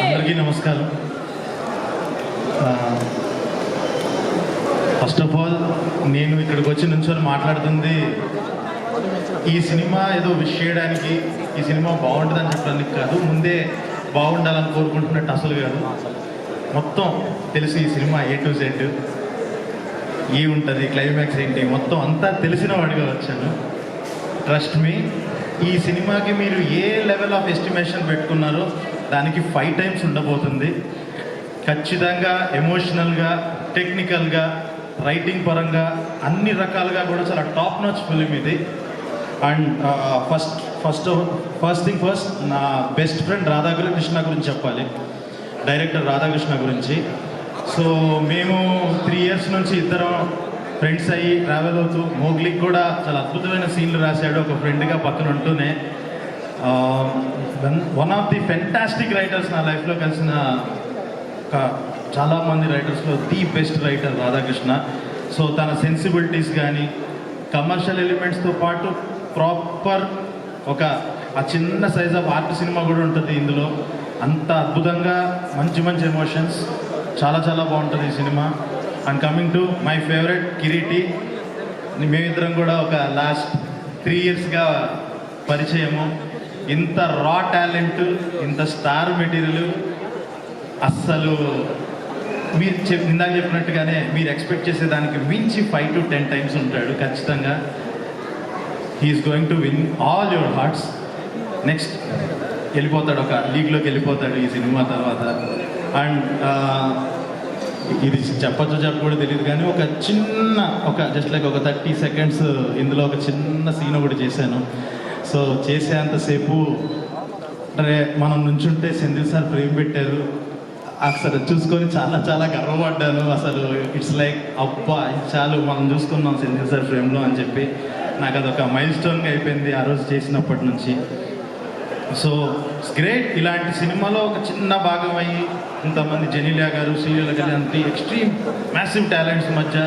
అందరికీ నమస్కారం. First of all నేను ఇక్కడికి వచ్చి నుంచొని మాట్లాడుతుంది ఈ సినిమా ఏదో విష్ చేయడానికి, ఈ సినిమా బాగుంటుందని చెప్పడానికి కాదు, ముందే బాగుండాలని కోరుకుంటున్నట్టు అసలు కాదు. మొత్తం తెలిసి ఈ సినిమా A to Z ఏ ఉంటుంది, క్లైమాక్స్ ఏంటి, మొత్తం అంతా తెలిసిన వాడిగా వచ్చాను. ట్రస్ట్ మీ, ఈ సినిమాకి మీరు ఏ లెవెల్ ఆఫ్ ఎస్టిమేషన్ పెట్టుకున్నారో దానికి 5 times ఉండబోతుంది. ఖచ్చితంగా ఎమోషనల్గా, టెక్నికల్గా, రైటింగ్ పరంగా అన్ని రకాలుగా కూడా చాలా టాప్ నాచ్ ఫిలిం ఇది. అండ్ ఫస్ట్ థింగ్ ఫస్ట్, నా బెస్ట్ ఫ్రెండ్ రాధాకృష్ణ గురించి చెప్పాలి, డైరెక్టర్ రాధాకృష్ణ గురించి. సో మేము 3 years నుంచి ఇద్దరం ఫ్రెండ్స్ అయ్యి ట్రావెల్ అవుతూ, మోగ్లీకి కూడా చాలా అద్భుతమైన సీన్లు రాశాడు ఒక ఫ్రెండ్గా పక్కన ఉంటూనే. One of the fantastic writers నా లైఫ్లో కలిసిన చాలామంది రైటర్స్లో the best writer Radhakrishna. So తన సెన్సిబిలిటీస్ కానీ, కమర్షియల్ ఎలిమెంట్స్తో పాటు ప్రాపర్ ఆ చిన్న సైజ్ ఆఫ్ ఆర్ట్ సినిమా కూడా ఉంటుంది ఇందులో. అంత అద్భుతంగా మంచి మంచి ఎమోషన్స్, చాలా చాలా బాగుంటుంది ఈ సినిమా. And coming to my favourite Kireeti, మేమిద్దరం కూడా ఒక లాస్ట్ 3 yearsగా పరిచయము. ఇంత రా టాలెంట్, ఇంత స్టార్ మెటీరియల్ అస్సలు మీరు ఇందాక చెప్పినట్టుగానే మీరు ఎక్స్పెక్ట్ చేసేదానికి మించి 5 to 10 times ఉంటాడు ఖచ్చితంగా. He's going to win all your hearts. Next వెళ్ళిపోతాడు, ఒక లీగ్లోకి వెళ్ళిపోతాడు ఈ సినిమా తర్వాత. అండ్ ఇది చెప్పకూడదు తెలియదు కానీ జస్ట్ లైక్ ఒక 30 seconds ఇందులో ఒక చిన్న సీన్ ఒకటి చేశాను. సో చేసేంతసేపు అంటే మనం నుంచుంటే సెంధిల్ సార్ ఫ్రేమ్ పెట్టారు, అసలు చూసుకొని చాలా చాలా గర్వపడ్డాను. అసలు ఇట్స్ లైక్ అబ్బా చాలు మనం చూసుకున్నాం సెంధిల్ సార్ ఫ్రేమ్లో అని చెప్పి నాకు అదొక మైల్ స్టోన్గా అయిపోయింది ఆ రోజు చేసినప్పటి నుంచి. సో ఇట్స్ గ్రేట్, ఇలాంటి సినిమాలో ఒక చిన్న భాగం అయ్యి ఇంతమంది జెనీలియా గారు, శ్రీలీల గారు లాంటి ఎక్స్ట్రీమ్ మ్యాసివ్ టాలెంట్స్ మధ్య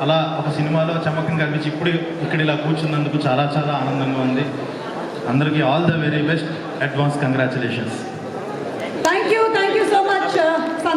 అలా ఒక సినిమాలో చమకం కనిపించి ఇప్పుడు ఇక్కడ ఇలా కూర్చున్నందుకు చాలా చాలా ఆనందంగా ఉంది. అందరికీ all the very best, advance congratulations. Thank you.